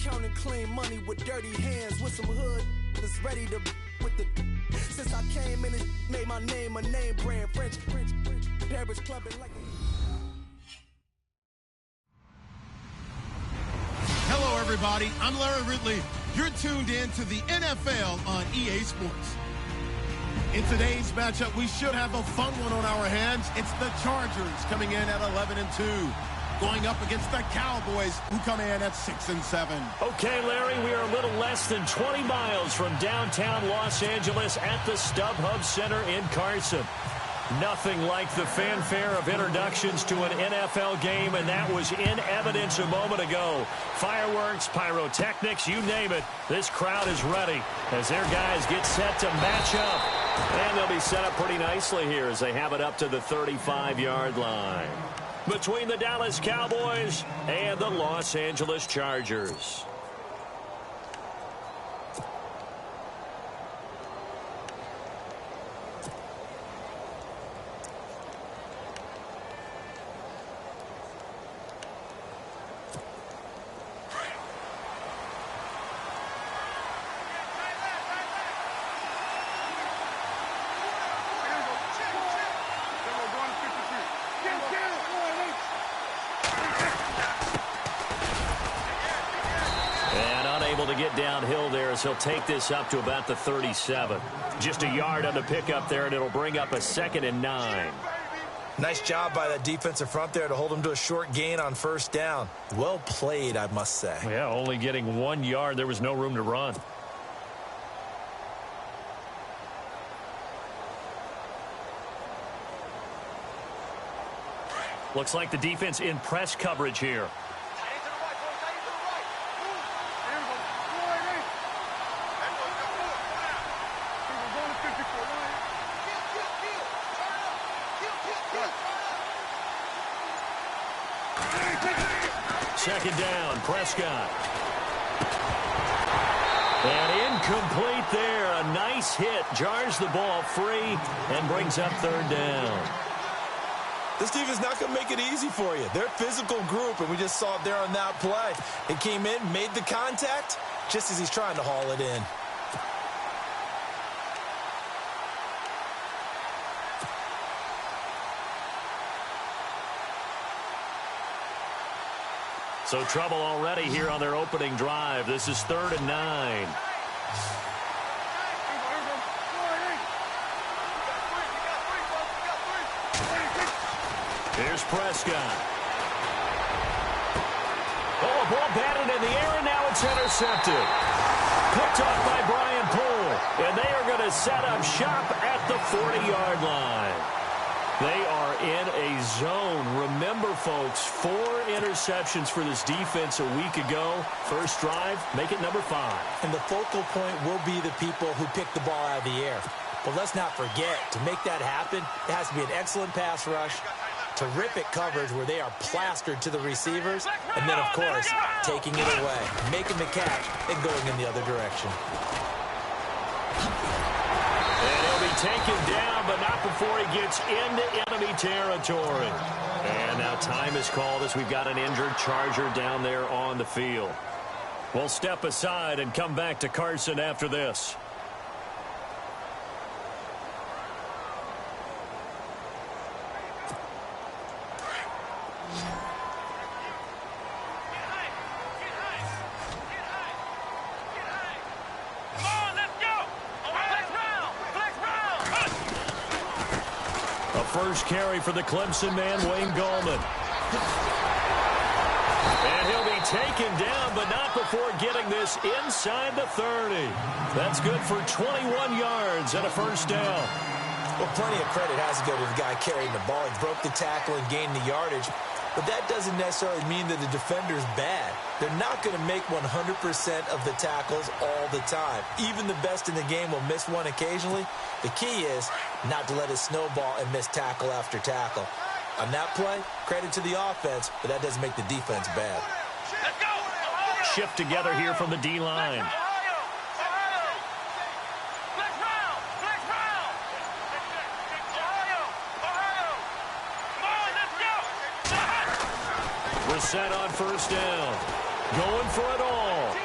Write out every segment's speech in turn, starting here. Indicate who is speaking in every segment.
Speaker 1: counting clean money with dirty hands, with some hood that's ready to with the. Since I came in and made my name a name brand, French, Paris clubbing like.
Speaker 2: Hello, everybody. I'm Larry Ridley. You're tuned in to the NFL on EA Sports. In today's matchup, we should have a fun one on our hands. It's the Chargers coming in at 11-2. Going up against the Cowboys, who come in at 6-7.
Speaker 3: Okay, Larry, we are a little less than 20 miles from downtown Los Angeles at the StubHub Center in Carson. Nothing like the fanfare of introductions to an NFL game, and that was in evidence a moment ago. Fireworks, pyrotechnics, you name it. This crowd is ready as their guys get set to match up. And they'll be set up pretty nicely here as they have it up to the 35-yard line. Between the Dallas Cowboys and the Los Angeles Chargers. To get downhill there as he'll take this up to about the 37. Just a yard on the pickup there, and it'll bring up a 2nd and 9.
Speaker 4: Nice job by that defensive front there to hold him to a short gain on first down. Well played, I must say.
Speaker 3: Yeah, only getting 1 yard. There was no room to run. Looks like the defense in press coverage here. Second down, Prescott. And incomplete there. A nice hit. Jars the ball free and brings up 3rd down.
Speaker 4: This team is not going to make it easy for you. They're a physical group, and we just saw it there on that play. It came in, made the contact, just as he's trying to haul it in.
Speaker 3: So trouble already here on their opening drive. This is 3rd and 9. Here's Prescott. Oh, a ball batted in the air, and now it's intercepted. Picked off by Brian Poole. And they are going to set up shop at the 40-yard line. They are in a zone. Remember, folks, 4 interceptions for this defense a week ago. First drive, make it number 5.
Speaker 4: And the focal point will be the people who pick the ball out of the air. But let's not forget, to make that happen, it has to be an excellent pass rush, terrific coverage where they are plastered to the receivers, and then, of course, taking it away, making the catch, and going in the other direction.
Speaker 3: And he'll be taken down, but not before he gets into enemy territory. And now time is called as we've got an injured Charger down there on the field. We'll step aside and come back to Carson after this. First carry for the Clemson man, Wayne Gallman. And he'll be taken down, but not before getting this inside the 30. That's good for 21 yards and a first down.
Speaker 4: Well, plenty of credit has to go to the guy carrying the ball. He broke the tackle and gained the yardage. But that doesn't necessarily mean that the defender's bad. They're not going to make 100% of the tackles all the time. Even the best in the game will miss one occasionally. The key is not to let it snowball and miss tackle after tackle. On that play, credit to the offense, but that doesn't make the defense bad.
Speaker 3: Shift together here from the D-line. We're set on first down. Going for it all.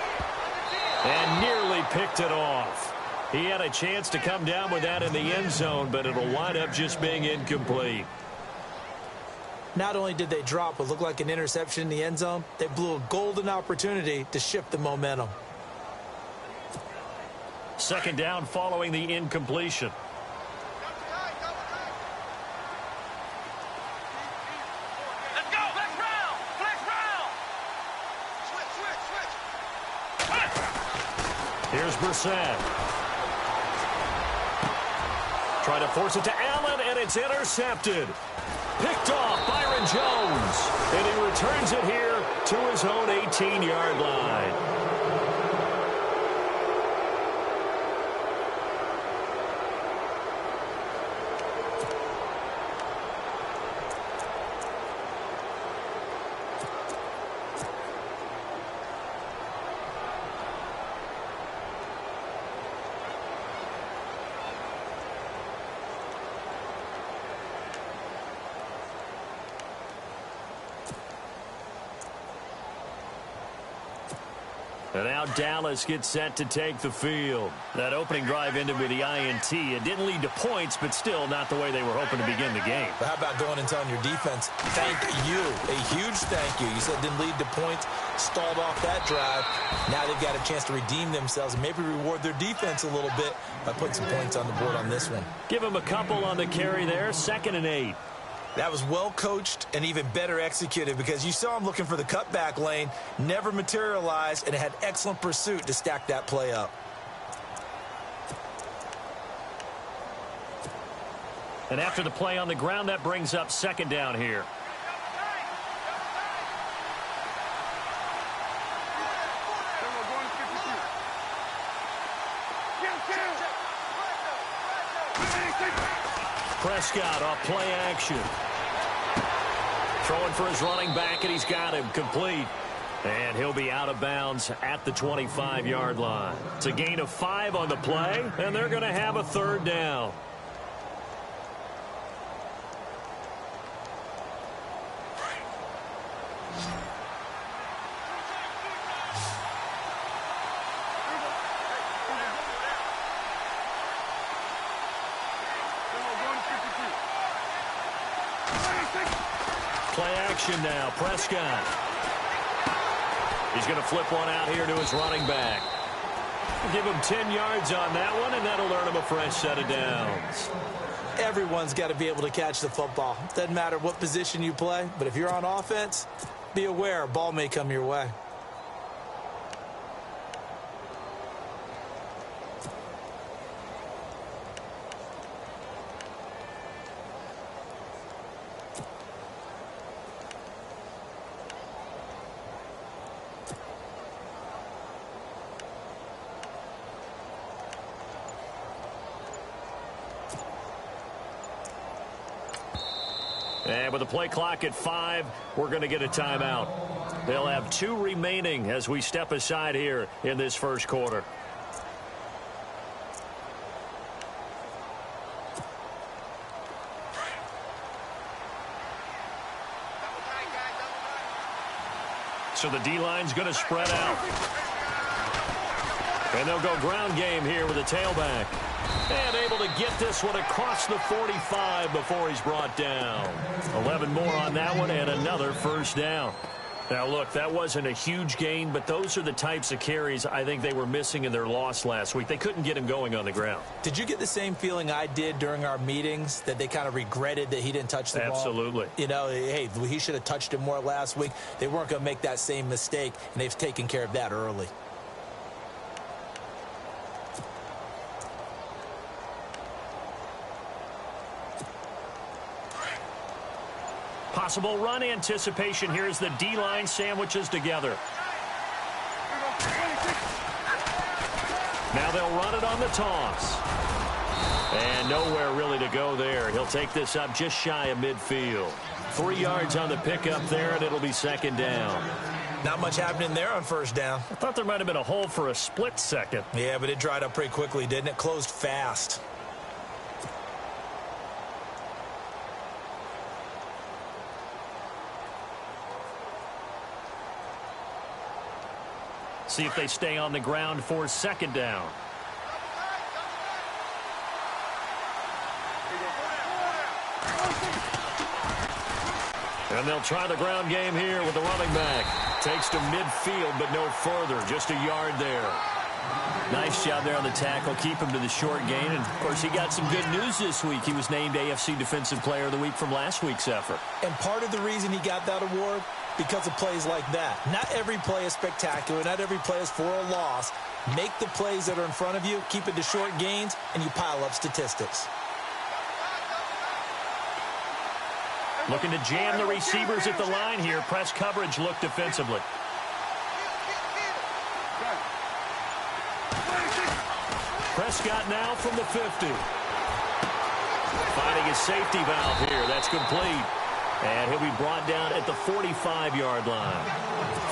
Speaker 3: And nearly picked it off. He had a chance to come down with that in the end zone, but it'll wind up just being incomplete.
Speaker 4: Not only did they drop what looked like an interception in the end zone, they blew a golden opportunity to shift the momentum.
Speaker 3: Second down following the incompletion.
Speaker 5: Let's go. Flex round. Flex round. Switch.
Speaker 3: Here's Brissett. Trying to force it to Allen, and it's intercepted. Picked off Byron Jones. And he returns it here to his own 18-yard line. And now Dallas gets set to take the field. That opening drive ended with the INT. It didn't lead to points, but still not the way they were hoping to begin the game.
Speaker 4: But how about going and telling your defense, thank you, a huge thank you. You said it didn't lead to points, stalled off that drive. Now they've got a chance to redeem themselves and maybe reward their defense a little bit by putting some points on the board on this one.
Speaker 3: Give them a couple on the carry there, 2nd and 8.
Speaker 4: That was well coached and even better executed because you saw him looking for the cutback lane, never materialized, and had excellent pursuit to stack that play up.
Speaker 3: And after the play on the ground, that brings up 2nd down here. Prescott off play action. Throwing for his running back, and he's got him complete. And he'll be out of bounds at the 25-yard line. It's a gain of 5 on the play, and they're going to have a 3rd down. Play action now. Prescott. He's going to flip one out here to his running back. Give him 10 yards on that one, and that'll earn him a fresh set of downs.
Speaker 4: Everyone's got to be able to catch the football. Doesn't matter what position you play, but if you're on offense, be aware a ball may come your way.
Speaker 3: And with the play clock at 5, we're going to get a timeout. They'll have 2 remaining as we step aside here in this first quarter. So the D-line's going to spread out. And they'll go ground game here with a tailback. And able to get this one across the 45 before he's brought down. 11 more on that one and another first down. Now, look, that wasn't a huge gain, but those are the types of carries I think they were missing in their loss last week. They couldn't get him going on the ground.
Speaker 4: Did you get the same feeling I did during our meetings, that they kind of regretted that he didn't touch the ball?
Speaker 3: Absolutely.
Speaker 4: You know, hey, he should have touched it more last week. They weren't going to make that same mistake, and they've taken care of that early.
Speaker 3: Possible run anticipation here as the D-line sandwiches together. Now they'll run it on the toss. And nowhere really to go there. He'll take this up just shy of midfield. 3 yards on the pickup there, and it'll be 2nd down.
Speaker 4: Not much happening there on first down.
Speaker 3: I thought there might have been a hole for a split second.
Speaker 4: Yeah, but it dried up pretty quickly, didn't it? Closed fast.
Speaker 3: See if they stay on the ground for second down. And they'll try the ground game here with the running back. Takes to midfield, but no further. Just a yard there. Nice job there on the tackle. Keep him to the short gain. And, of course, he got some good news this week. He was named AFC Defensive Player of the Week from last week's effort.
Speaker 4: And part of the reason he got that award, because of plays like that. Not every play is spectacular. Not every play is for a loss. Make the plays that are in front of you, keep it to short gains, and you pile up statistics.
Speaker 3: Looking to jam the receivers at the line here. Press coverage look defensively. Prescott now from the 50. Finding his safety valve here. That's complete. And he'll be brought down at the 45-yard line.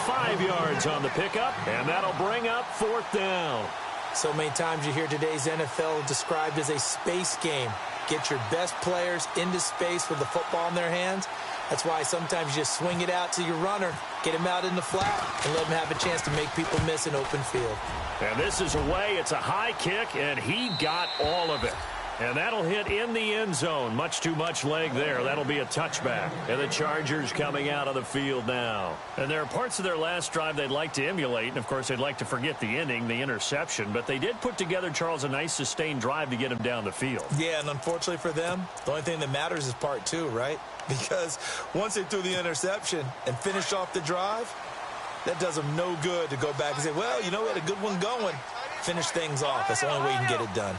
Speaker 3: 5 yards on the pickup, and that'll bring up fourth down.
Speaker 4: So many times you hear today's NFL described as a space game. Get your best players into space with the football in their hands. That's why sometimes you just swing it out to your runner, get him out in the flat, and let him have a chance to make people miss an open field.
Speaker 3: And this is away. It's a high kick, and he got all of it. And that'll hit in the end zone. Much too much leg there. That'll be a touchback. And the Chargers coming out of the field now. And there are parts of their last drive they'd like to emulate. And, of course, they'd like to forget the ending, the interception. But they did put together, Charles, a nice sustained drive to get him down the field.
Speaker 4: Yeah, and unfortunately for them, the only thing that matters is part two, right? Because once they threw the interception and finished off the drive, that does them no good to go back and say, well, you know, we had a good one going. Finish things off. That's the only way you can get it done.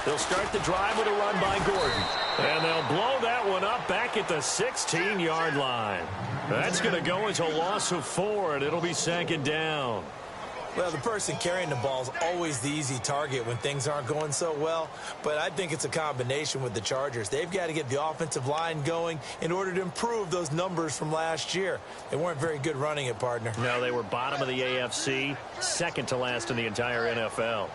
Speaker 3: They'll start the drive with a run by Gordon. And they'll blow that one up back at the 16-yard line. That's going to go as a loss of 4, and it'll be second down.
Speaker 4: Well, the person carrying the ball is always the easy target when things aren't going so well. But I think it's a combination with the Chargers. They've got to get the offensive line going in order to improve those numbers from last year. They weren't very good running it, partner.
Speaker 3: No, they were bottom of the AFC, second to last in the entire NFL.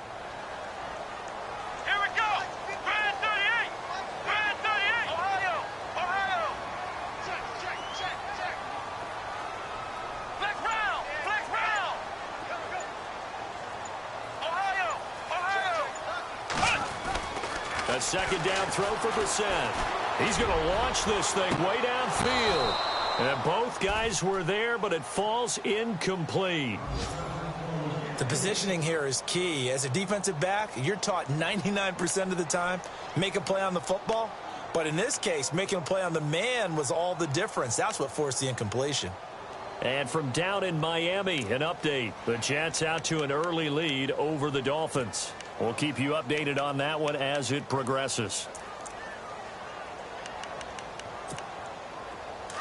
Speaker 3: A second down throw for Brissett. He's going to launch this thing way downfield. And both guys were there, but it falls incomplete.
Speaker 4: The positioning here is key. As a defensive back, you're taught 99% of the time, make a play on the football. But in this case, making a play on the man was all the difference. That's what forced the incompletion.
Speaker 3: And from down in Miami, an update. The Jets out to an early lead over the Dolphins. We'll keep you updated on that one as it progresses.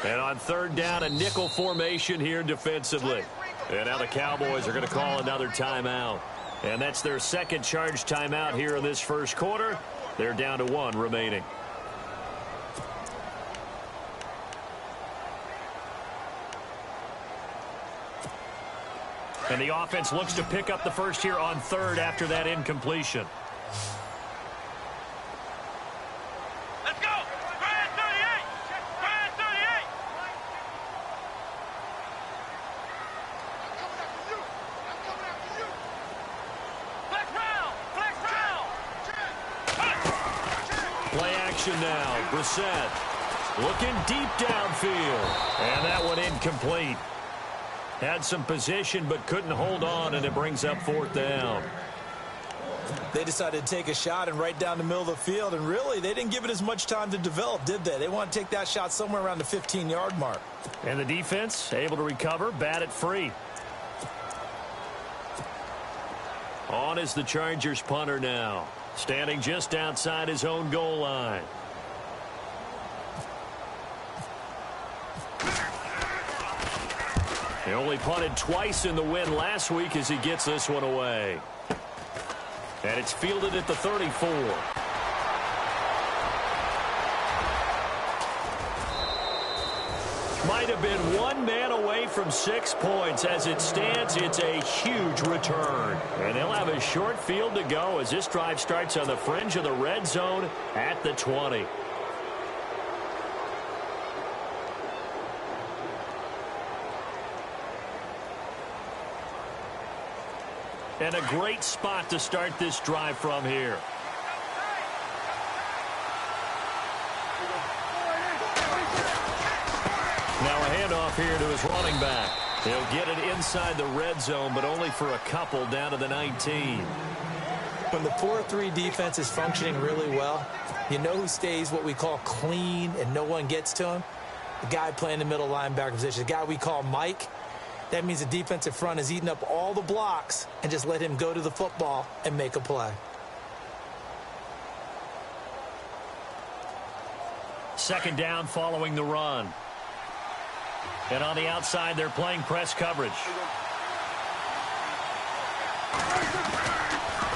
Speaker 3: And on third down, a nickel formation here defensively. And now the Cowboys are going to call another timeout. And that's their second charge timeout here in this first quarter. They're down to 1 remaining. And the offense looks to pick up the first here on third after that incompletion.
Speaker 5: Let's go! Brand 38! Brand 38! I'm coming after you! Flex round! Flex round!
Speaker 3: Play action now. Brissett looking deep downfield. And that one incomplete. Had some position but couldn't hold on, and it brings up fourth down.
Speaker 4: They decided to take a shot and right down the middle of the field, and really they didn't give it as much time to develop, did they? They want to take that shot somewhere around the 15-yard mark.
Speaker 3: And the defense able to recover, bat it free. On is the Chargers punter now, standing just outside his own goal line. He only punted twice in the win last week as he gets this one away. And it's fielded at the 34. Might have been one man away from 6 points. As it stands, it's a huge return. And they'll have a short field to go as this drive starts on the fringe of the red zone at the 20. And a great spot to start this drive from here. Now a handoff here to his running back. He'll get it inside the red zone, but only for a couple down to the 19.
Speaker 4: When the 4-3 defense is functioning really well, you know who stays what we call clean and no one gets to him? The guy playing the middle linebacker position, the guy we call Mike. That means the defensive front is eating up all the blocks and just let him go to the football and make a play.
Speaker 3: Second down following the run. And on the outside, they're playing press coverage.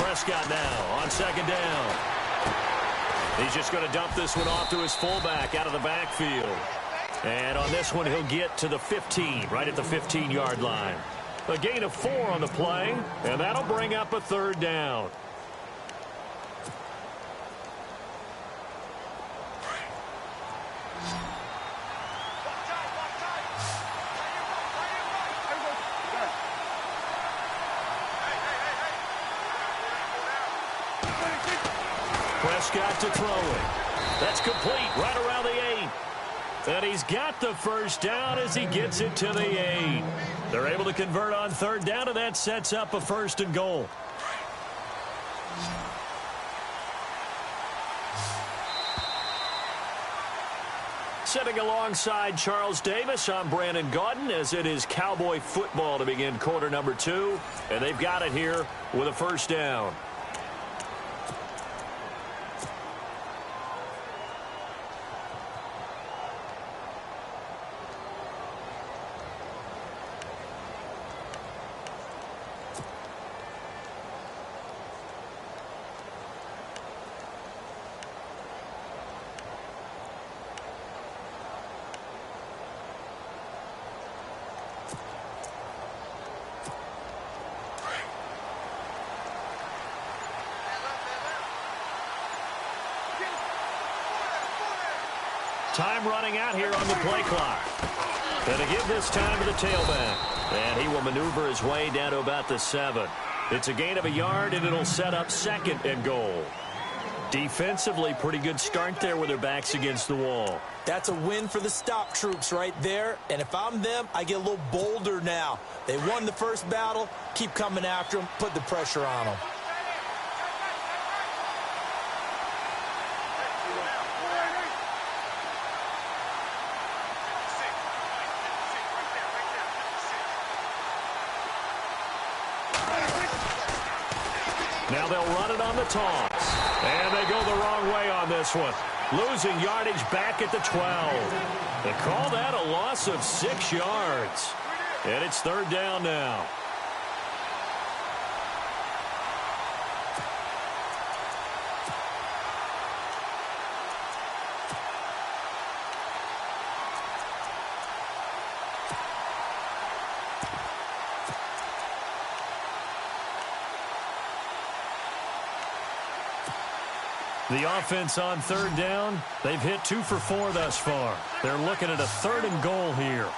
Speaker 3: Prescott now on second down. He's just going to dump this one off to his fullback out of the backfield. And on this one, he'll get to the 15, right at the 15-yard line. A gain of 4 on the play, and that'll bring up a third down. Prescott to throw it. That's complete right around the 8. And he's got the first down as he gets it to the 8. They're able to convert on third down, and that sets up a 1st and goal. Sitting alongside Charles Davis, I'm Brandon Gaudin, as it is Cowboy football to begin quarter number 2. And they've got it here with a first down. Time running out here on the play clock. And to give this time to the tailback. And he will maneuver his way down to about the 7. It's a gain of a yard, and it'll set up 2nd and goal. Defensively, pretty good start there with their backs against the wall.
Speaker 4: That's a win for the stop troops right there. And if I'm them, I get a little bolder now. They won the first battle. Keep coming after them. Put the pressure on them.
Speaker 3: Now they'll run it on the toss. And they go the wrong way on this one. Losing yardage back at the 12. They call that a loss of 6 yards. And it's third down now. The offense on third down, they've hit 2 for 4 thus far. They're looking at a 3rd and goal here.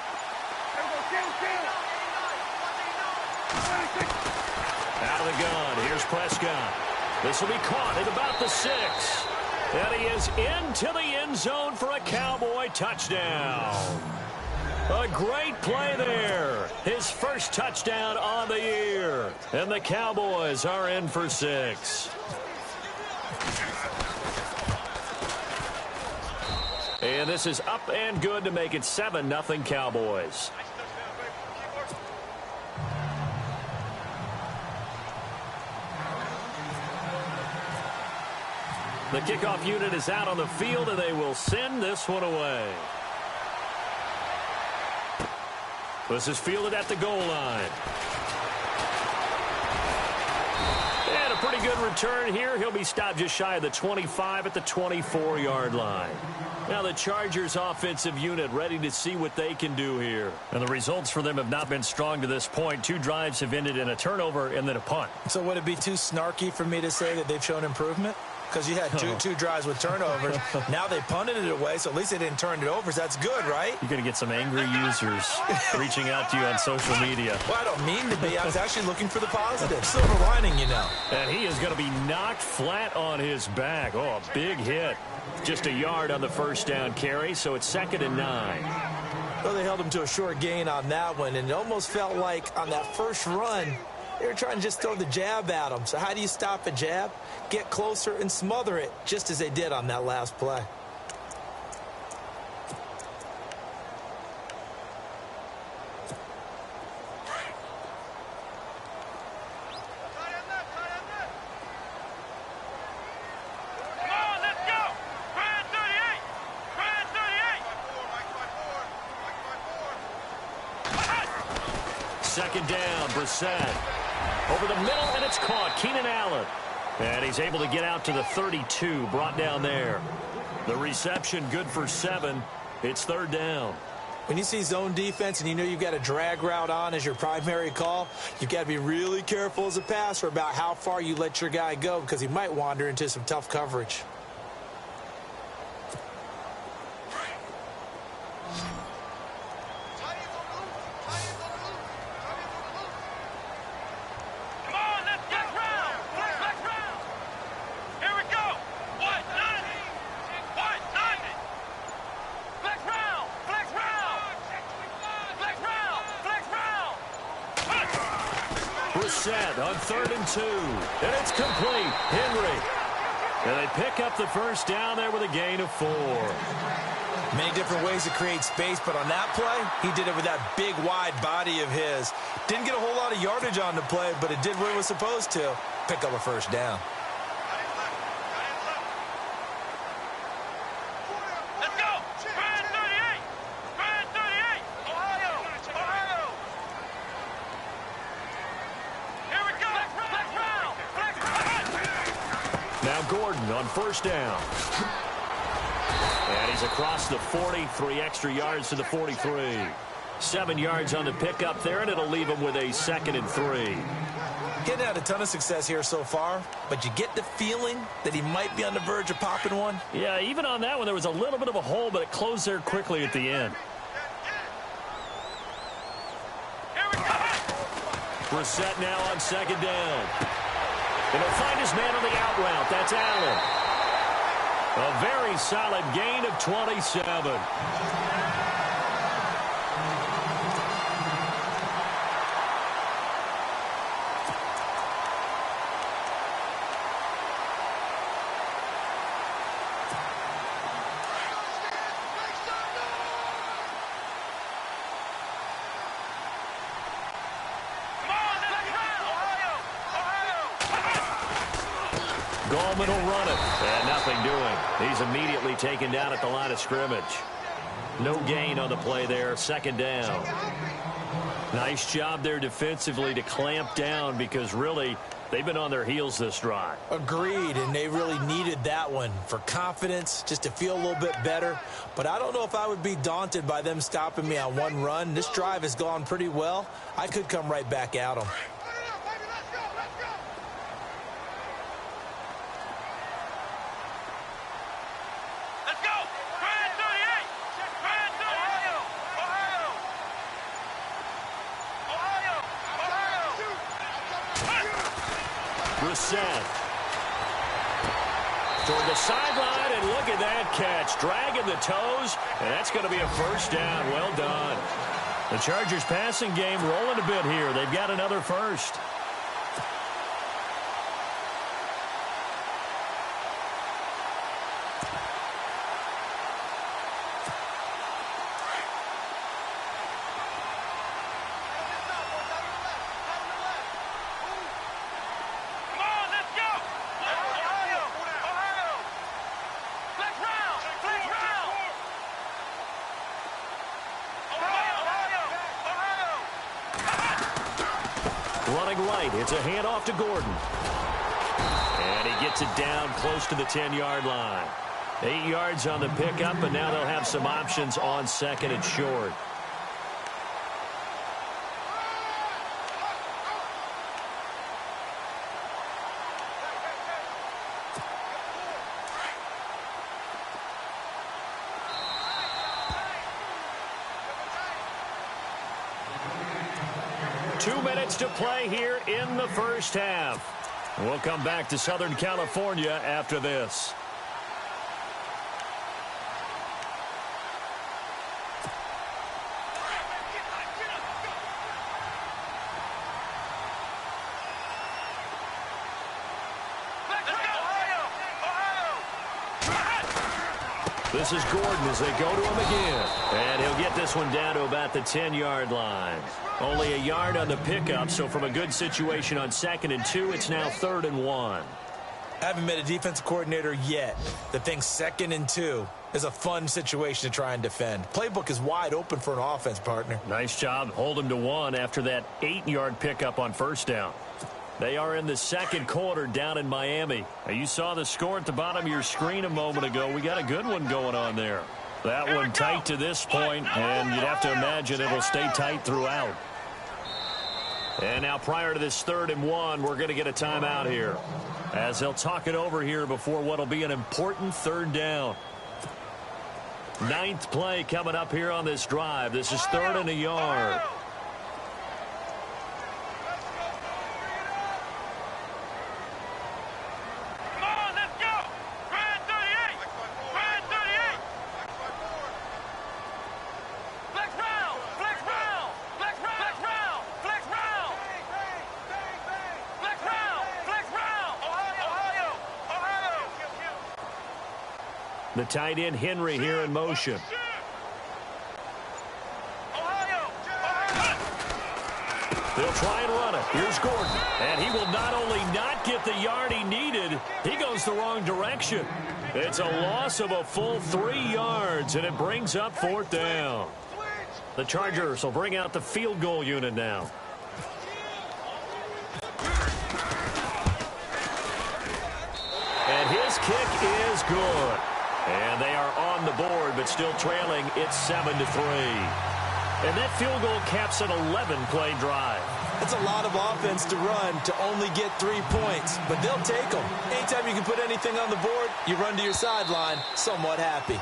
Speaker 3: Out of the gun, here's Prescott. This will be caught at about the 6. And he is into the end zone for a Cowboy touchdown. A great play there. His first touchdown on the year. And the Cowboys are in for 6. And this is up and good to make it 7-0 Cowboys. The kickoff unit is out on the field, and they will send this one away. This is fielded at the goal line. And a pretty good return here. He'll be stopped just shy of the 25 at the 24-yard line. Now the Chargers offensive unit ready to see what they can do here. And the results for them have not been strong to this point. 2 drives have ended in a turnover and then a punt.
Speaker 4: So would it be too snarky for me to say that they've shown improvement? because you had two drives with turnovers. Now they punted it away, so at least they didn't turn it over, so that's good, right?
Speaker 3: You're going to get some angry users reaching out to you on social media.
Speaker 4: Well, I don't mean to be. I was actually looking for the positive. Silver lining, you know.
Speaker 3: And he is going to be knocked flat on his back. Oh, a big hit. Just a yard on the first down carry, so it's 2nd and 9.
Speaker 4: Well, they held him to a short gain on that one, and it almost felt like on that first run, they were trying to just throw the jab at him. So how do you stop a jab? Get closer and smother it, just as they did on that last play.
Speaker 3: Second down, Brissett. Over the middle, and it's caught. Keenan Allen. And he's able to get out to the 32, brought down there. The reception good for 7. It's 3rd down.
Speaker 4: When you see zone defense and you know you've got a drag route on as your primary call, you've got to be really careful as a passer about how far you let your guy go because he might wander into some tough coverage.
Speaker 3: On 3rd and 2, and it's complete. Henry. And they pick up the first down there with a gain of 4.
Speaker 4: Many different ways to create space, but on that play, he did it with that big, wide body of his. Didn't get a whole lot of yardage on the play, but it did what it was supposed to. Pick up a first down.
Speaker 3: On first down. And he's across the 40, 3 extra yards to the 43. 7 yards on the pickup there, and it'll leave him with a 2nd and 3.
Speaker 4: Getting had a ton of success here so far, but you get the feeling that he might be on the verge of popping one.
Speaker 3: Yeah, even on that one, there was a little bit of a hole, but it closed there quickly at the end. Brissett now on 2nd down. And he'll find his man on the out route. That's Allen. A very solid gain of 27. Gallman will run it. And nothing doing. He's immediately taken down at the line of scrimmage. No gain on the play there. 2nd down. Nice job there defensively to clamp down because really they've been on their heels this drive.
Speaker 4: Agreed, and they really needed that one for confidence, just to feel a little bit better. But I don't know if I would be daunted by them stopping me on one run. This drive has gone pretty well. I could come right back at them.
Speaker 3: Brissett toward the sideline, and look at that catch. Dragging the toes, and that's going to be a first down. Well done. The Chargers passing game rolling a bit here. They've got another first. Running right, it's a handoff to Gordon. And he gets it down close to the 10-yard line. 8 yards on the pickup, and now they'll have some options on 2nd and short. 2 minutes to play here in the first half. We'll come back to Southern California after this. This is Gordon as they go to him again. And he'll get this one down to about the 10-yard line. Only a yard on the pickup, so from a good situation on 2nd and 2, it's now 3rd and 1.
Speaker 4: I haven't met a defensive coordinator yet that thinks 2nd and 2 is a fun situation to try and defend. Playbook is wide open for an offense, partner.
Speaker 3: Nice job. Hold him to 1 after that 8-yard pickup on 1st down. They are in the 2nd quarter down in Miami. Now, you saw the score at the bottom of your screen a moment ago. We got a good one going on there. That one tight to this point, and you'd have to imagine it'll stay tight throughout. And now prior to this 3rd and 1, we're going to get a timeout here, as they'll talk it over here before what will be an important 3rd down. 9th play coming up here on this drive. This is 3rd and a yard. The tight end, Henry, here in motion. They'll try and run it. Here's Gordon. And he will not only not get the yard he needed, he goes the wrong direction. It's a loss of a full 3 yards, and it brings up 4th down. The Chargers will bring out the field goal unit now. And his kick is good. And they are on the board, but still trailing. It's 7-3. And that field goal caps an 11-play drive.
Speaker 4: It's a lot of offense to run to only get 3 points, but they'll take them. Anytime you can put anything on the board, you run to your sideline somewhat happy.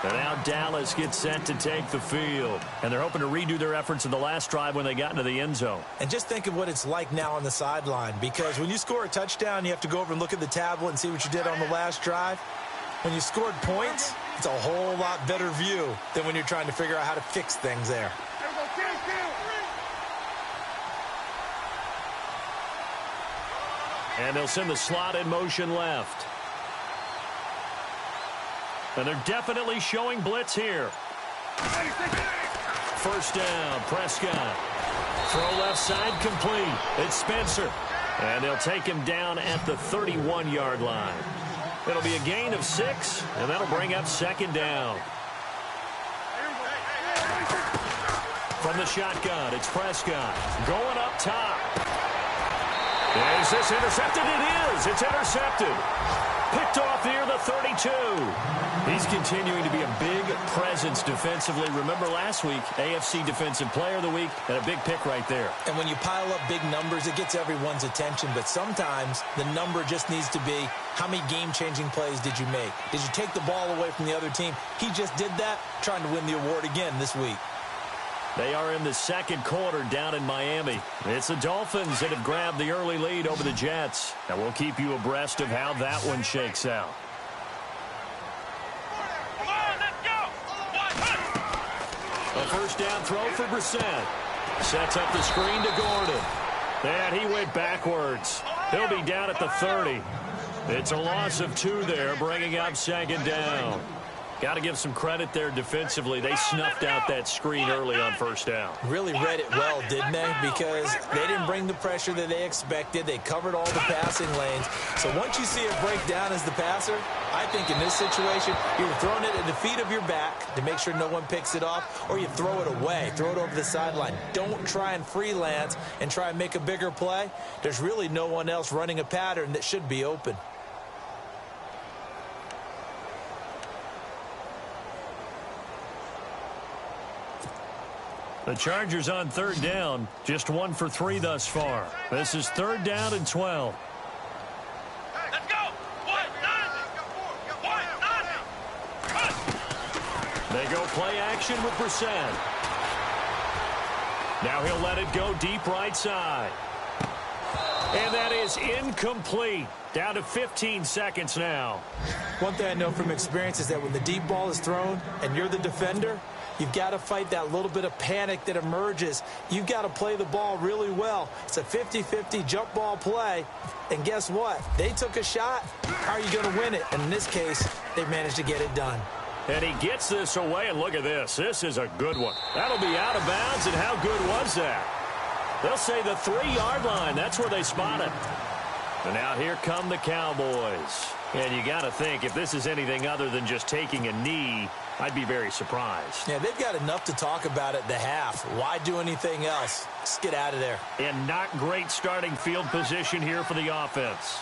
Speaker 3: And now Dallas gets set to take the field. And they're hoping to redo their efforts in the last drive when they got into the end zone.
Speaker 4: And just think of what it's like now on the sideline, because when you score a touchdown, you have to go over and look at the tablet and see what you did on the last drive. When you scored points, it's a whole lot better view than when you're trying to figure out how to fix things there.
Speaker 3: And they'll send the slot in motion left. And they're definitely showing blitz here. 1st down, Prescott. Throw left side complete. It's Spencer. And they'll take him down at the 31-yard line. It'll be a gain of 6, and that'll bring up 2nd down. From the shotgun, it's Prescott. Going up top. Is this intercepted? It is. It's intercepted. Picked off near the 32. He's continuing to be a big presence defensively. Remember last week, AFC Defensive Player of the Week, and a big pick right there.
Speaker 4: And when you pile up big numbers, it gets everyone's attention. But sometimes the number just needs to be, how many game-changing plays did you make? Did you take the ball away from the other team? He just did that, trying to win the award again this week.
Speaker 3: They are in the 2nd quarter down in Miami. It's the Dolphins that have grabbed the early lead over the Jets. And we'll keep you abreast of how that one shakes out. A 1st down throw for Brissett. Sets up the screen to Gordon. And he went backwards. He'll be down at the 30. It's a loss of 2 there, bringing up 2nd down. Got to give some credit there defensively. They snuffed out that screen early on 1st down.
Speaker 4: Really read it well, didn't they? Because they didn't bring the pressure that they expected. They covered all the passing lanes. So once you see it break down as the passer, I think in this situation, you're throwing it at the feet of your back to make sure no one picks it off, or you throw it away, throw it over the sideline. Don't try and freelance and try and make a bigger play. There's really no one else running a pattern that should be open.
Speaker 3: The Chargers on 3rd down, just 1 for 3 thus far. This is 3rd down and 12.
Speaker 5: Let's go!
Speaker 3: They go play action with Brissett. Now he'll let it go deep right side. And that is incomplete. Down to 15 seconds now.
Speaker 4: One thing I know from experience is that when the deep ball is thrown and you're the defender, you've got to fight that little bit of panic that emerges. You've got to play the ball really well. It's a 50-50 jump ball play. And guess what? They took a shot. How are you going to win it? And in this case, they managed to get it done.
Speaker 3: And he gets this away, and look at this. This is a good one. That'll be out of bounds, and how good was that? They'll say the 3-yard line. That's where they spot it. And now here come the Cowboys. And you got to think, if this is anything other than just taking a knee, I'd be very surprised.
Speaker 4: Yeah, they've got enough to talk about at the half. Why do anything else? Just get out of there.
Speaker 3: And not great starting field position here for the offense.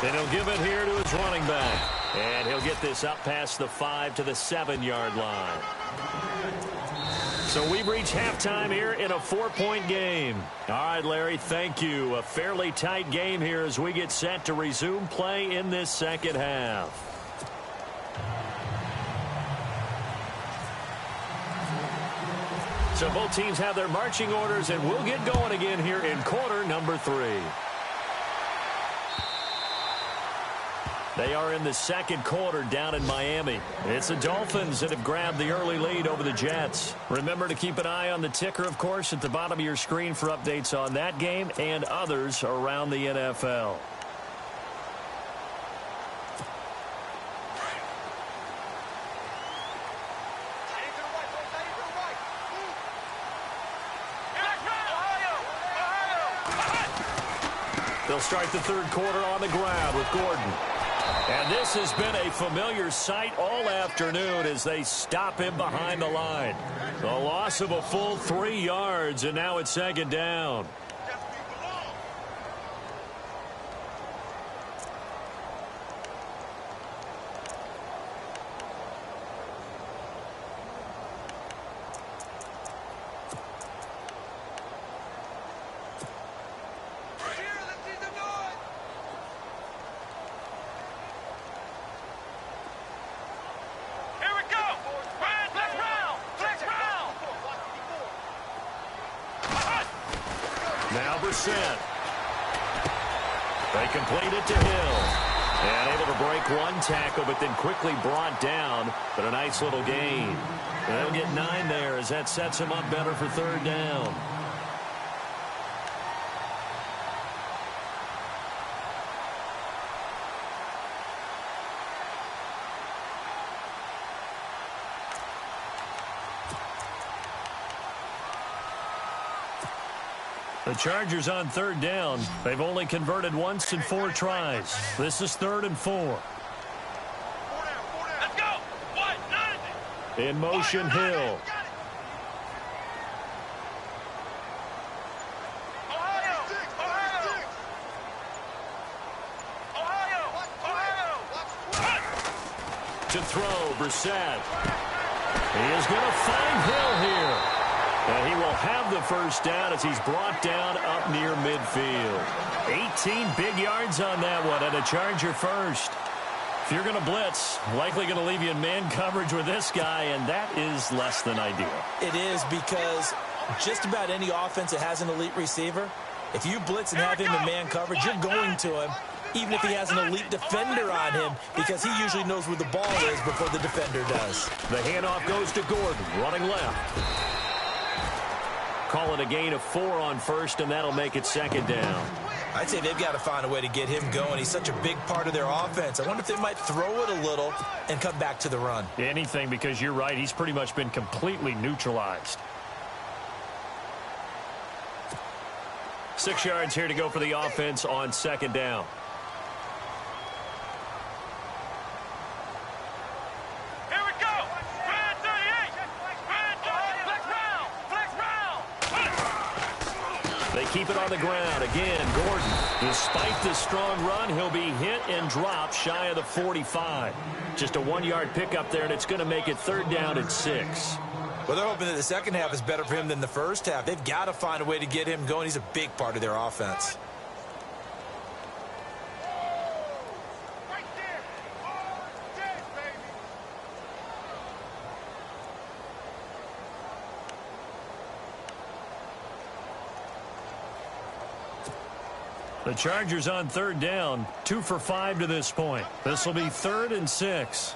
Speaker 3: And he'll give it here to his running back. And he'll get this up past the 5 to the 7-yard line. So we've reached halftime here in a 4-point game. All right, Larry, thank you. A fairly tight game here as we get set to resume play in this second half. So both teams have their marching orders, and we'll get going again here in quarter number 3. They are in the second quarter down in Miami. It's the Dolphins that have grabbed the early lead over the Jets. Remember to keep an eye on the ticker, of course, at the bottom of your screen for updates on that game and others around the NFL. They'll start the third quarter on the ground with Gordon. And this has been a familiar sight all afternoon as they stop him behind the line. The loss of a full 3 yards, and now it's second down. Now Brissett. They complete it to Hill. And able to break one tackle, but then quickly brought down. But a nice little gain. And they'll get 9 there as that sets him up better for third down. The Chargers on third down. They've only converted once in 4 tries. This is 3rd and 4.
Speaker 5: Let's go. What? None.
Speaker 3: In motion, Hill. To throw, Brissett. He is going to find Hill here. And he will have the first down as he's brought down up near midfield. 18 big yards on that one, and a Charger first. If you're going to blitz, likely going to leave you in man coverage with this guy, and that is less than ideal.
Speaker 4: It is, because just about any offense that has an elite receiver, if you blitz and have him in man coverage, you're going to him, even if he has an elite defender on him, because he usually knows where the ball is before the defender does.
Speaker 3: The handoff goes to Gordon, running left. Call it a gain of 4 on first, and that'll make it second down.
Speaker 4: I'd say they've got to find a way to get him going. He's such a big part of their offense. I wonder if they might throw it a little and come back to the run.
Speaker 3: Anything, because you're right. He's pretty much been completely neutralized. 6 yards here to go for the offense on second down. Keep it on the ground. Again, Gordon. Despite the strong run, he'll be hit and dropped shy of the 45. Just a 1-yard pickup there, and it's going to make it third down at 6.
Speaker 4: Well, they're hoping that the second half is better for him than the first half. They've got to find a way to get him going. He's a big part of their offense.
Speaker 3: The Chargers on third down, 2 for 5 to this point. This will be 3rd and 6.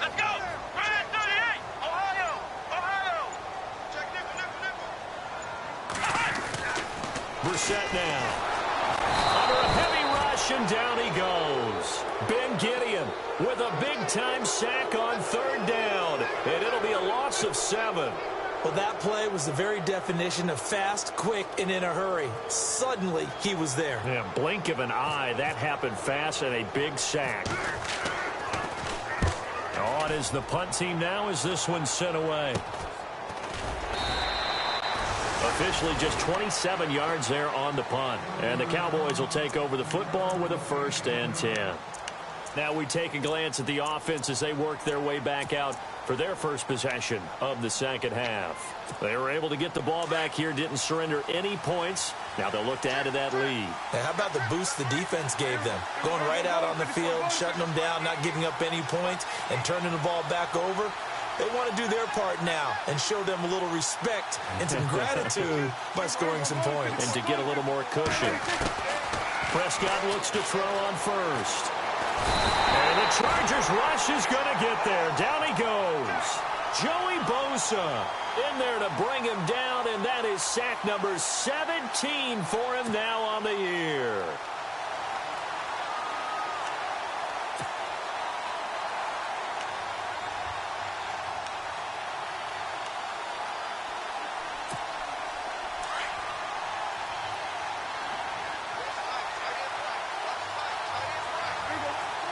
Speaker 5: Let's go. 38. Ohio. Check nickel.
Speaker 3: Brissett now. Under a heavy rush, and down he goes. Ben Gideon with a big-time sack on 3rd down. And it'll be a loss of 7.
Speaker 4: Well, that play was the very definition of fast, quick, and in a hurry. Suddenly, he was there.
Speaker 3: Yeah, blink of an eye. That happened fast, and a big sack. On is the punt team now as this one's sent away. Officially just 27 yards there on the punt. And the Cowboys will take over the football with a 1st and 10. Now we take a glance at the offense as they work their way back out for their first possession of the second half. They were able to get the ball back here, didn't surrender any points. Now they'll look to add to that lead.
Speaker 4: Now, how about the boost the defense gave them? Going right out on the field, shutting them down, not giving up any points, and turning the ball back over. They want to do their part now and show them a little respect and some gratitude by scoring some points.
Speaker 3: And to get a little more cushion. Prescott looks to throw on first. And the Chargers rush is going to get there. Down he goes. Joey Bosa in there to bring him down, and that is sack number 17 for him now on the year.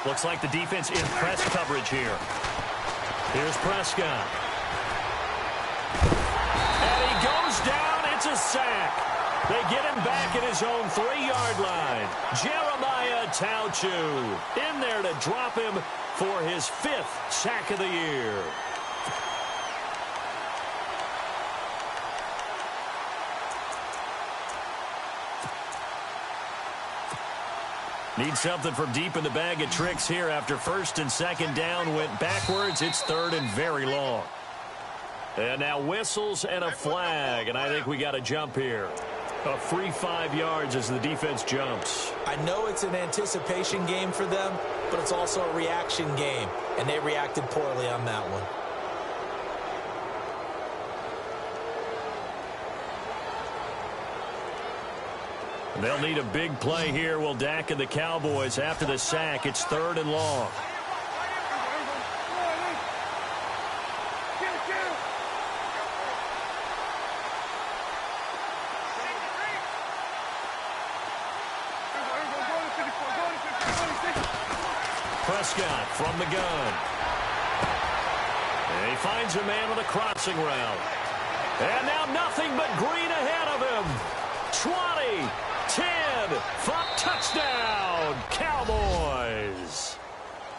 Speaker 3: Looks like the defense in press coverage here. Here's Prescott. And he goes down. It's a sack. They get him back at his own 3-yard line. Jeremiah Tauchu in there to drop him for his 5th sack of the year. Need something from deep in the bag of tricks here after 1st and 2nd down went backwards. It's 3rd and very long. And now whistles and a flag, and I think we got a jump here. A free 5 yards as the defense jumps.
Speaker 4: I know it's an anticipation game for them, but it's also a reaction game, and they reacted poorly on that one.
Speaker 3: They'll need a big play here. Will Dak and the Cowboys after the sack. It's 3rd and long. Prescott from the gun. And he finds a man on a crossing route. And now nothing but green ahead of him. 20, 10, 5, touchdown, Cowboys.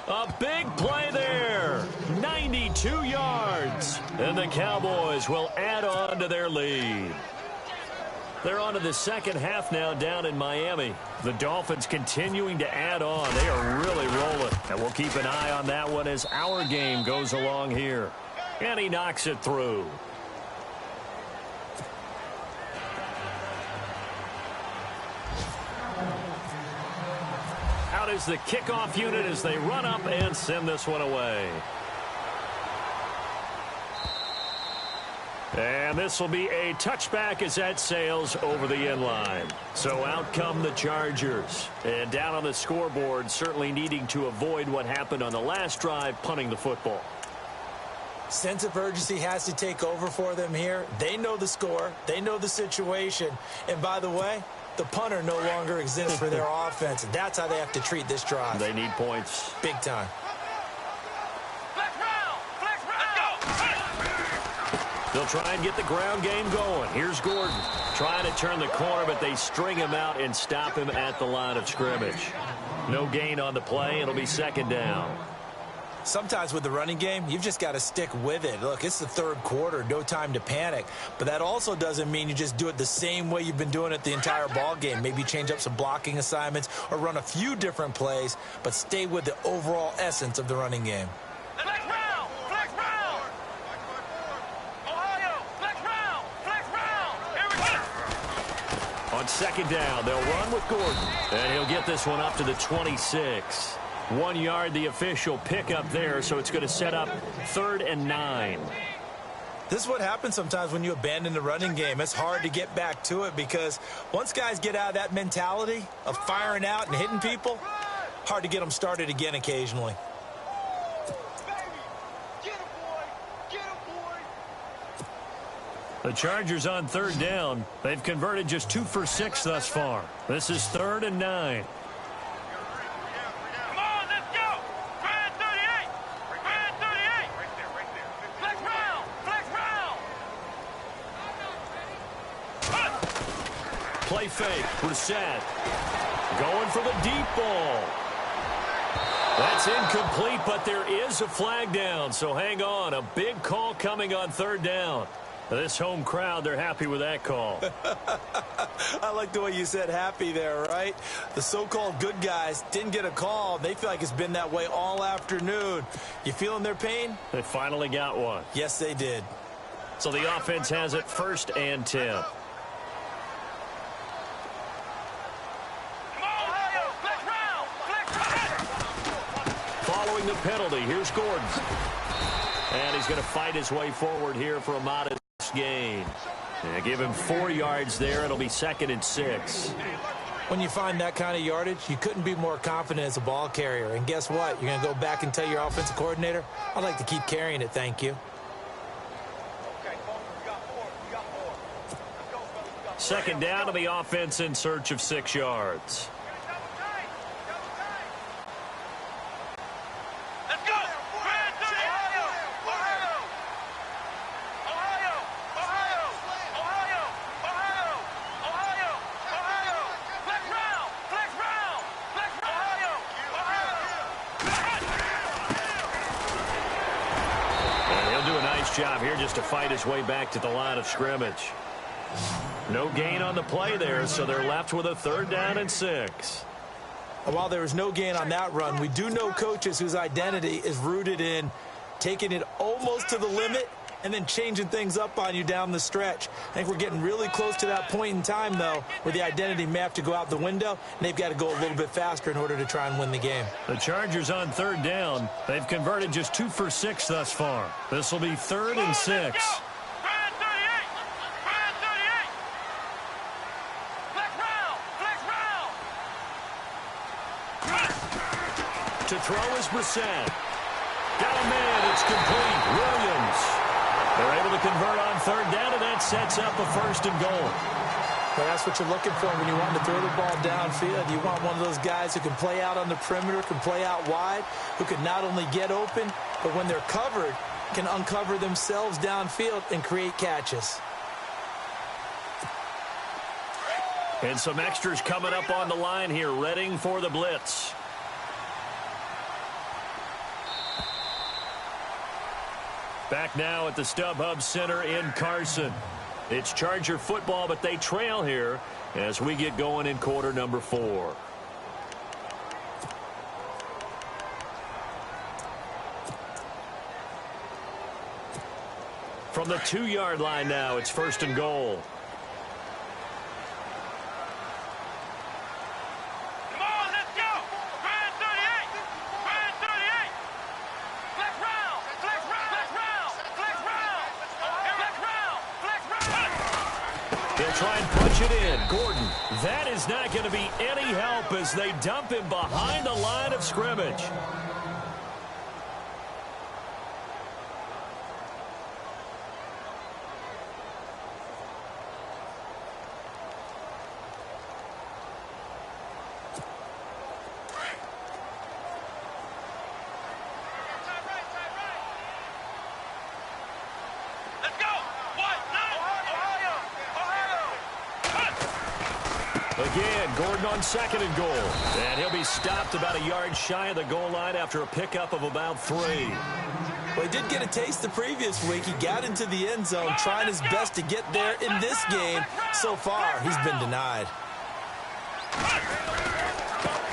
Speaker 3: A big play there, 92 yards. And the Cowboys will add on to their lead. They're on to the second half now down in Miami. The Dolphins continuing to add on. They are really rolling. And we'll keep an eye on that one as our game goes along here. And he knocks it through. Out is the kickoff unit as they run up and send this one away. And this will be a touchback as that sails over the end line. So out come the Chargers. And down on the scoreboard, certainly needing to avoid what happened on the last drive, punting the football.
Speaker 4: Sense of urgency has to take over for them here. They know the score. They know the situation. And by the way, the punter no longer exists for their offense. And that's how they have to treat this drive.
Speaker 3: They need points.
Speaker 4: Big time.
Speaker 3: They'll try and get the ground game going. Here's Gordon trying to turn the corner, but they string him out and stop him at the line of scrimmage. No gain on the play. It'll be second down.
Speaker 4: Sometimes with the running game, you've just got to stick with it. Look, it's the third quarter, no time to panic. But that also doesn't mean you just do it the same way you've been doing it the entire ball game. Maybe change up some blocking assignments or run a few different plays, but stay with the overall essence of the running game. On
Speaker 3: On second down, they'll run with Gordon. And he'll get this one up to the 26. 1 yard, the official pickup there, so it's going to set up 3rd and 9.
Speaker 4: This is what happens sometimes when you abandon the running game. It's hard to get back to it because once guys get out of that mentality of firing out and hitting people, hard to get them started again occasionally.
Speaker 3: The Chargers on 3rd down. They've converted just 2 for 6 thus far. This is 3rd and 9.
Speaker 5: Come on, let's go! Grand 38! Grand 38! Right there. Flex round! Flex round!
Speaker 3: Play fake. Brissett going for the deep ball. That's incomplete, but there is a flag down, so hang on. A big call coming on 3rd down. This home crowd, they're happy with that call.
Speaker 4: I like the way you said happy there, right? The so-called good guys didn't get a call. They feel like it's been that way all afternoon. You feeling their pain?
Speaker 3: They finally got one.
Speaker 4: Yes, they did.
Speaker 3: So the offense has it 1st and 10. Following the penalty, here's Gordon. And he's going to fight his way forward here for a modest gain. Give him 4 yards there. It'll be 2nd and 6.
Speaker 4: When you find that kind of yardage, you couldn't be more confident as a ball carrier. And guess what? You're going to go back and tell your offensive coordinator, I'd like to keep carrying it, thank you.
Speaker 3: Second down to the offense in search of 6 yards. Job here just to fight his way back to the line of scrimmage. No gain on the play there, so they're left with a 3rd down and 6.
Speaker 4: While there was no gain on that run, we do know coaches whose identity is rooted in taking it almost to the limit and then changing things up on you down the stretch. I think we're getting really close to that point in time, though, where the identity may have to go out the window, and they've got to go a little bit faster in order to try and win the game.
Speaker 3: The Chargers on 3rd down. They've converted just 2 for 6 thus far. This will be 3rd and 6. To throw is Brissett. Got a man. It's complete. Williams. They're able to convert on 3rd down, and that sets up a 1st and goal.
Speaker 4: Well, that's what you're looking for when you want to throw the ball downfield. You want one of those guys who can play out on the perimeter, can play out wide, who can not only get open, but when they're covered, can uncover themselves downfield and create catches.
Speaker 3: And some extras coming up on the line here, readying for the blitz. Back now at the StubHub Center in Carson. It's Charger football, but they trail here as we get going in quarter number 4. From the 2-yard line now, it's 1st and goal. Try and punch it in. Gordon, that is not going to be any help as they dump him behind the line of scrimmage. Again, Gordon on 2nd and goal. And he'll be stopped about a yard shy of the goal line after a pickup of about 3.
Speaker 4: Well, he did get a taste the previous week. He got into the end zone trying his best to get there in this game. So far, he's been denied.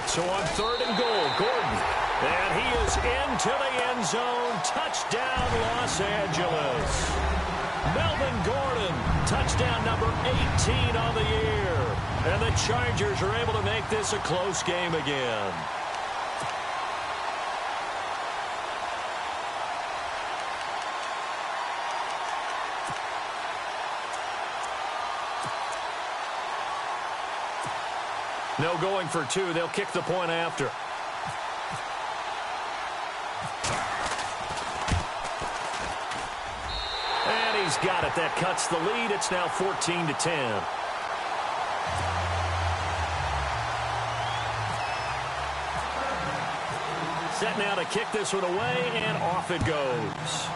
Speaker 3: So on 3rd and goal, Gordon. And he is into the end zone. Touchdown, Los Angeles. Melvin Gordon, touchdown number 18 on the year. And the Chargers are able to make this a close game again. No going for two. They'll kick the point after. And he's got it. That cuts the lead. It's now 14-10. Set now to kick this one away, and off it goes.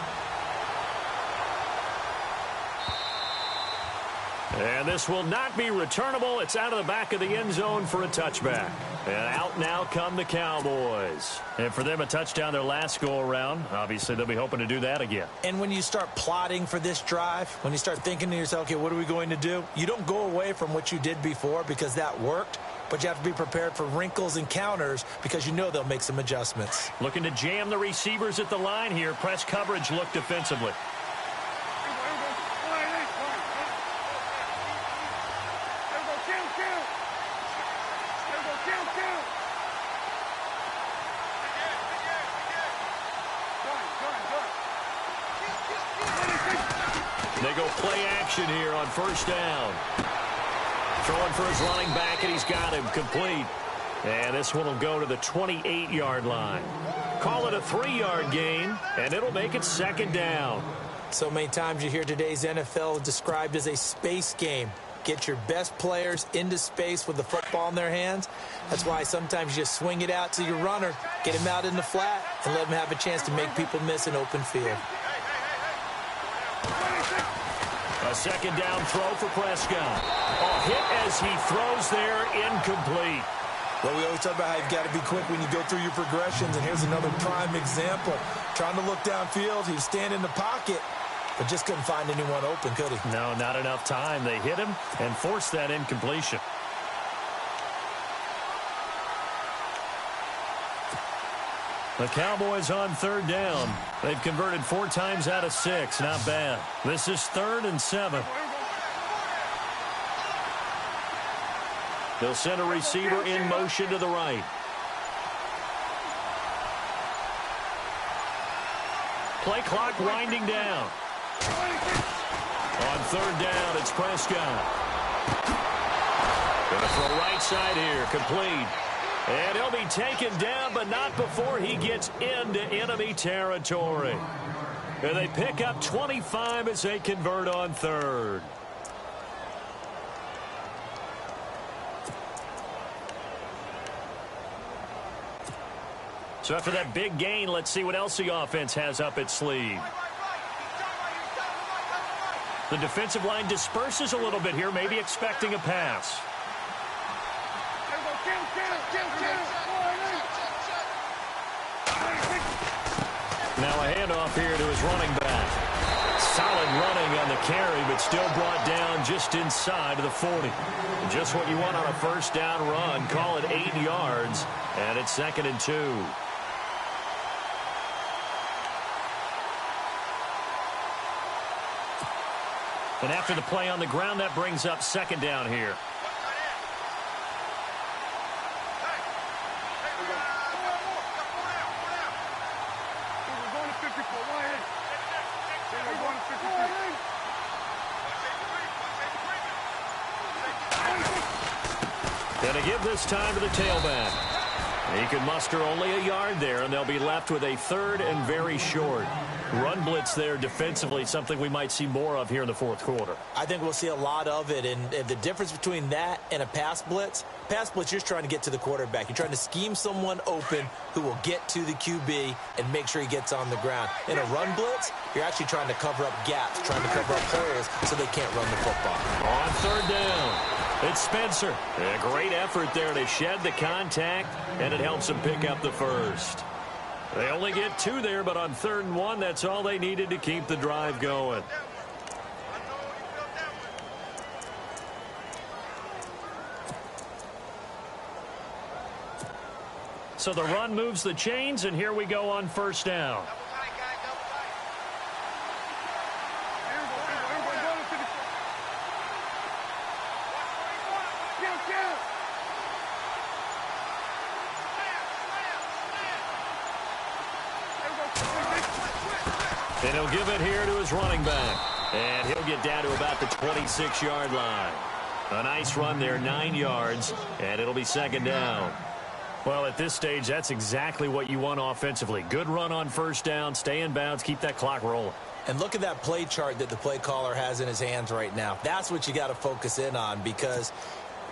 Speaker 3: And this will not be returnable. It's out of the back of the end zone for a touchback. And out now come the Cowboys. And for them, a touchdown their last go-around. Obviously, they'll be hoping to do that again.
Speaker 4: And when you start plotting for this drive, when you start thinking to yourself, okay, what are we going to do? You don't go away from what you did before because that worked. But you have to be prepared for wrinkles and counters because you know they'll make some adjustments.
Speaker 3: Looking to jam the receivers at the line here. Press coverage look defensively. They go play action here on first down. Throwing for his running back, and he's got him complete. And this one will go to the 28-yard line. Call it a 3-yard gain, and it'll make it second down.
Speaker 4: So many times you hear today's NFL described as a space game. Get your best players into space with the football in their hands. That's why sometimes you just swing it out to your runner, get him out in the flat, and let him have a chance to make people miss an open field.
Speaker 3: A second down throw for Prescott. A hit as he throws there, incomplete.
Speaker 4: Well, we always talk about how you've got to be quick when you go through your progressions, and here's another prime example. Trying to look downfield, he was standing in the pocket, but just couldn't find anyone open, could he?
Speaker 3: No, not enough time. They hit him and forced that incompletion. The Cowboys on third down. They've converted 4 times out of 6. Not bad. This is 3rd and 7. They'll send a receiver in motion to the right. Play clock winding down. On third down, it's Prescott. Going to throw right side here, complete. And he'll be taken down, but not before he gets into enemy territory. And they pick up 25 as they convert on third. So after that big gain, let's see what else the offense has up its sleeve. The defensive line disperses a little bit here, maybe expecting a pass. Now a handoff here to his running back. Solid running on the carry, but still brought down just inside of the 40. Just what you want on a first down run. Call it 8 yards, and it's 2nd and 2. And after the play on the ground, that brings up 2nd down here. And to give this time to the tailback. He can muster only a yard there, and they'll be left with a 3rd and very short. Run blitz there defensively, something we might see more of here in the 4th quarter.
Speaker 4: I think we'll see a lot of it, and the difference between that and a pass blitz, you're just trying to get to the quarterback. You're trying to scheme someone open who will get to the QB and make sure he gets on the ground. In a run blitz, you're actually trying to cover up gaps, trying to cover up holes so they can't run the football.
Speaker 3: On third down, it's Spencer. A great effort there to shed the contact, and it helps him pick up the first. They only get 2 there, but on 3rd and 1, that's all they needed to keep the drive going. So the run moves the chains, and here we go on first down. And he'll give it here to his running back. And he'll get down to about the 26-yard line. A nice run there, 9 yards, and it'll be second down. Well, at this stage, that's exactly what you want offensively. Good run on first down, stay in bounds, keep that clock rolling.
Speaker 4: And look at that play chart that the play caller has in his hands right now. That's what you got to focus in on, because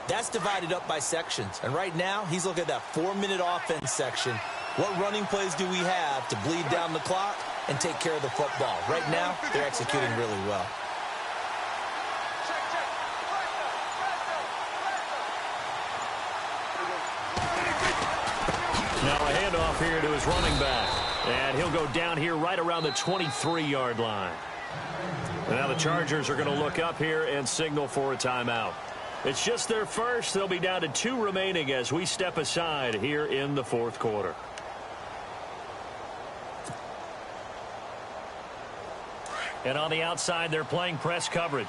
Speaker 4: that's divided up by sections. And right now, he's looking at that 4-minute offense section. What running plays do we have to bleed down the clock and take care of the football? Right now, they're executing really well.
Speaker 3: Now a handoff here to his running back. And he'll go down here right around the 23-yard line. And now the Chargers are going to look up here and signal for a timeout. It's just their first. They'll be down to 2 remaining as we step aside here in the fourth quarter. And on the outside, they're playing press coverage.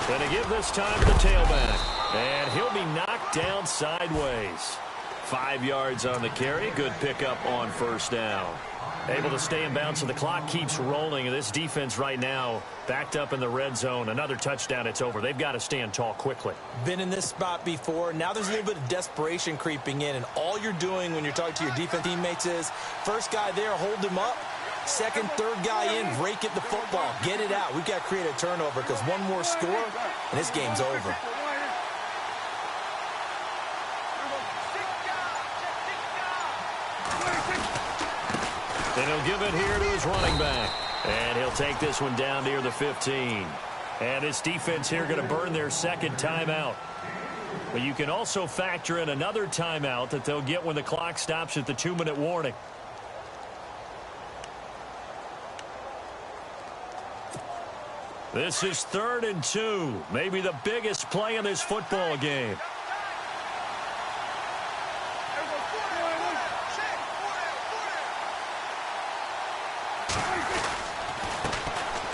Speaker 3: And to give this time to the tailback. And he'll be knocked down sideways. 5 yards on the carry. Good pickup on first down. Able to stay in bounds, so the clock keeps rolling. And this defense right now backed up in the red zone. Another touchdown, it's over. They've got to stand tall quickly.
Speaker 4: Been in this spot before. Now there's a little bit of desperation creeping in. And all you're doing when you're talking to your defense teammates is, first guy there, hold him up. Second, third guy in, rake at the football. Get it out. We've got to create a turnover, because one more score, and this game's over.
Speaker 3: And he'll give it here to his running back. And he'll take this one down near the 15. And this defense here going to burn their second timeout. But you can also factor in another timeout that they'll get when the clock stops at the 2-minute warning. This is 3rd and 2. Maybe the biggest play in this football game.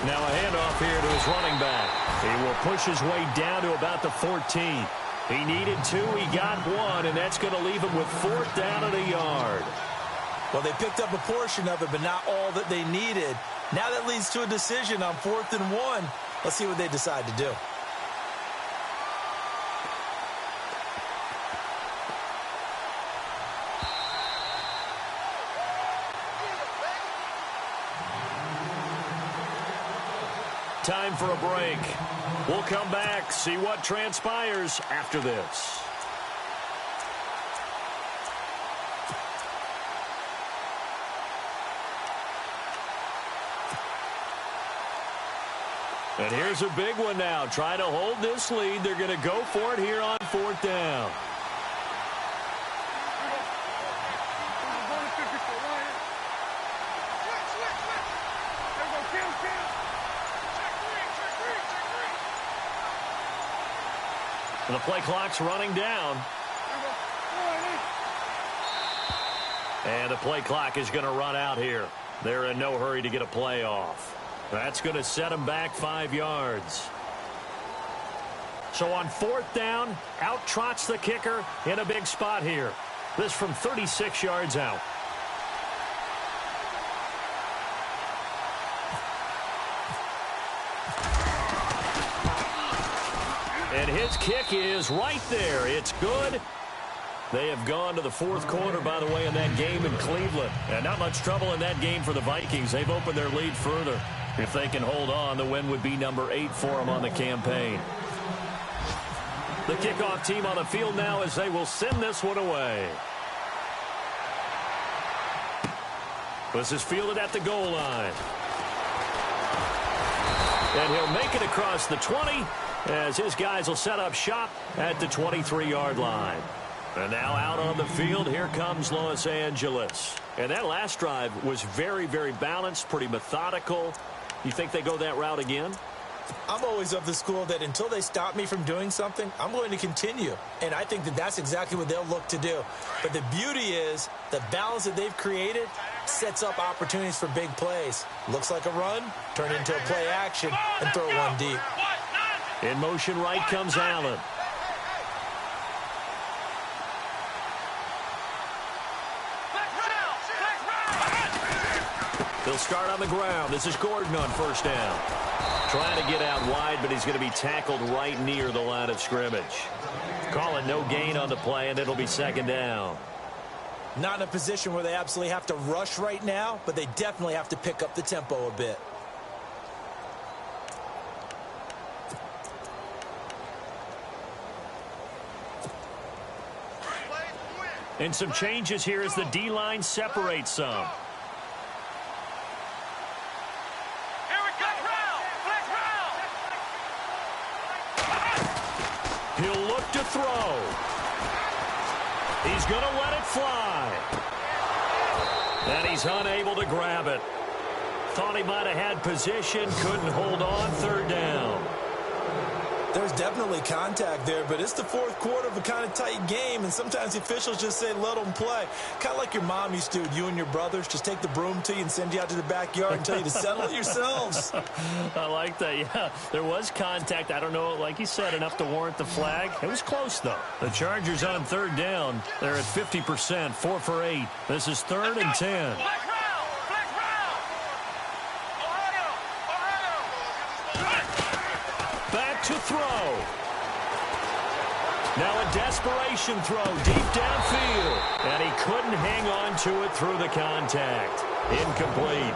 Speaker 3: Now a handoff here to his running back. He will push his way down to about the 14. He needed 2. He got 1, and that's going to leave him with 4th down and a yard.
Speaker 4: Well, they picked up a portion of it, but not all that they needed. Now that leads to a decision on 4th and 1. Let's see what they decide to do.
Speaker 3: Time for a break. We'll come back, see what transpires after this. And here's a big one now. Try to hold this lead. They're going to go for it here on 4th down. And the play clock's running down. And the play clock is going to run out here. They're in no hurry to get a play off. That's going to set them back 5 yards. So on 4th down, out trots the kicker in a big spot here. This from 36 yards out. And his kick is right there. It's good. They have gone to the 4th quarter, by the way, in that game in Cleveland. And not much trouble in that game for the Vikings. They've opened their lead further. If they can hold on, the win would be number 8 for them on the campaign. The kickoff team on the field now as they will send this one away. This is fielded at the goal line. And he'll make it across the 20 as his guys will set up shop at the 23-yard line. And now out on the field, here comes Los Angeles. And that last drive was very, very balanced, pretty methodical. You think they go that route again?
Speaker 4: I'm always of the school that until they stop me from doing something, I'm going to continue. And I think that that's exactly what they'll look to do. But the beauty is the balance that they've created sets up opportunities for big plays. Looks like a run, turn it into a play action, and throw one deep.
Speaker 3: In motion right comes Allen. He'll start on the ground. This is Gordon on first down. Trying to get out wide, but he's going to be tackled right near the line of scrimmage. Call it no gain on the play, and it'll be second down.
Speaker 4: Not in a position where they absolutely have to rush right now, but they definitely have to pick up the tempo a bit.
Speaker 3: And some changes here as the D-line separates some. He'll look to throw. He's going to let it fly. And he's unable to grab it. Thought he might have had position, couldn't hold on, third down.
Speaker 4: There's definitely contact there, but it's the fourth quarter of a kind of tight game, and sometimes the officials just say, let them play. Kind of like your mom used to, you and your brothers, just take the broom to you and send you out to the backyard and tell you to settle it yourselves.
Speaker 3: I like that, yeah. There was contact. I don't know, like you said, enough to warrant the flag. It was close, though. The Chargers on third down. They're at 50%, 4 for 8. This is 3rd and 10. To throw. Now a desperation throw deep downfield. And he couldn't hang on to it through the contact. Incomplete.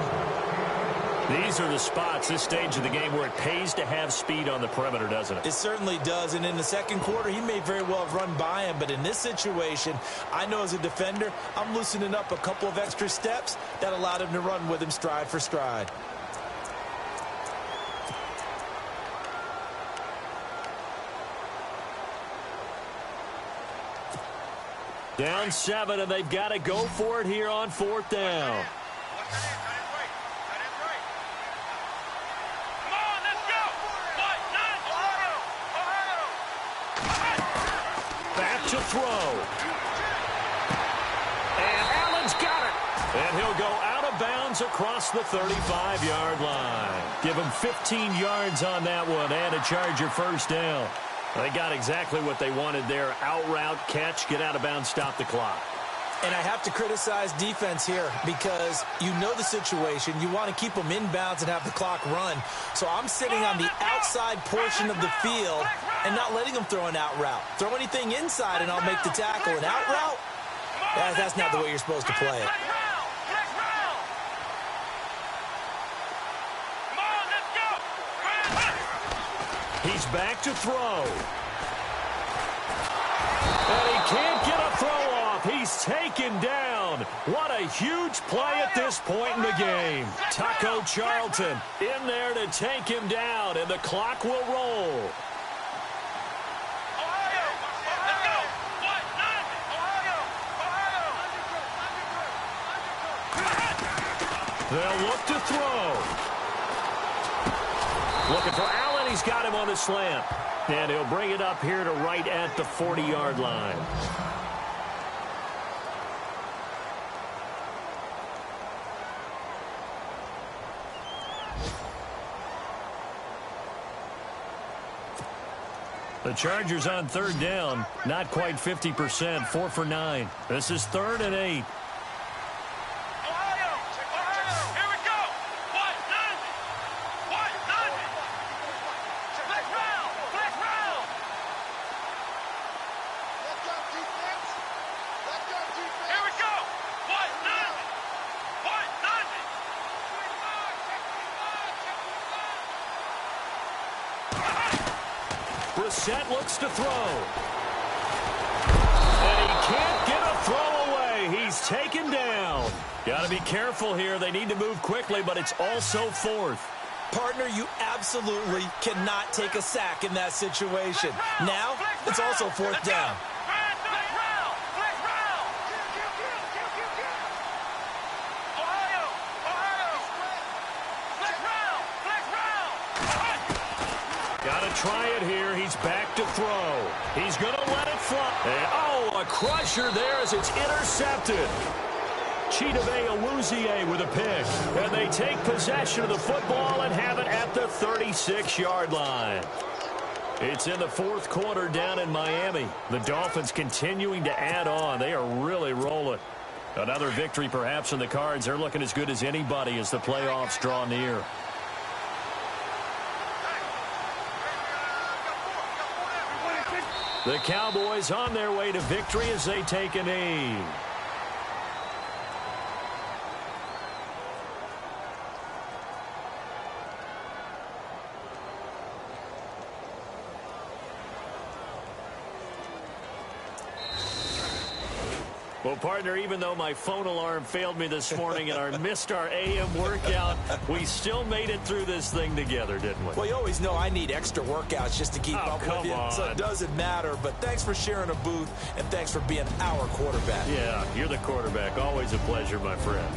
Speaker 3: These are the spots, this stage of the game, where it pays to have speed on the perimeter, doesn't it?
Speaker 4: It certainly does. And in the second quarter, he may very well have run by him. But in this situation, I know as a defender, I'm loosening up a couple of extra steps that allowed him to run with him stride for stride.
Speaker 3: Down 7, and they've got to go for it here on 4th down. Back to throw. And Allen's got it. And he'll go out of bounds across the 35-yard line. Give him 15 yards on that one and a Charger first down. They got exactly what they wanted there. Out route, catch, get out of bounds, stop the clock.
Speaker 4: And I have to criticize defense here because you know the situation. You want to keep them inbounds and have the clock run. So I'm sitting on the outside portion of the field and not letting them throw an out route. Throw anything inside and I'll make the tackle. An out route? That's not the way you're supposed to play it.
Speaker 3: He's back to throw. And he can't get a throw off. He's taken down. What a huge play at this point in the game. Taco Charlton in there to take him down, and the clock will roll. They'll look to throw. Looking for Allen. He's got him on the slant. And he'll bring it up here to right at the 40-yard line. The Chargers on third down. Not quite 50%. 4 for 9. This is 3rd and 8. Brissett looks to throw. And he can't get a throw away. He's taken down. Got to be careful here. They need to move quickly, but it's also 4th.
Speaker 4: Partner, you absolutely cannot take a sack in that situation. Now, it's also 4th down.
Speaker 3: Try it here. He's back to throw. He's going to let it fly. And, a crusher there as it's intercepted. Chidobe Awuzie with a pick. And they take possession of the football and have it at the 36-yard line. It's in the 4th quarter down in Miami. The Dolphins continuing to add on. They are really rolling. Another victory perhaps in the cards. They're looking as good as anybody as the playoffs draw near. The Cowboys on their way to victory as they take a knee. Well, partner, even though my phone alarm failed me this morning and I missed our AM workout, we still made it through this thing together, didn't we?
Speaker 4: Well, you always know I need extra workouts just to keep up with you, so it doesn't matter. But thanks for sharing a booth, and thanks for being our quarterback.
Speaker 3: Yeah, you're the quarterback. Always a pleasure, my friend.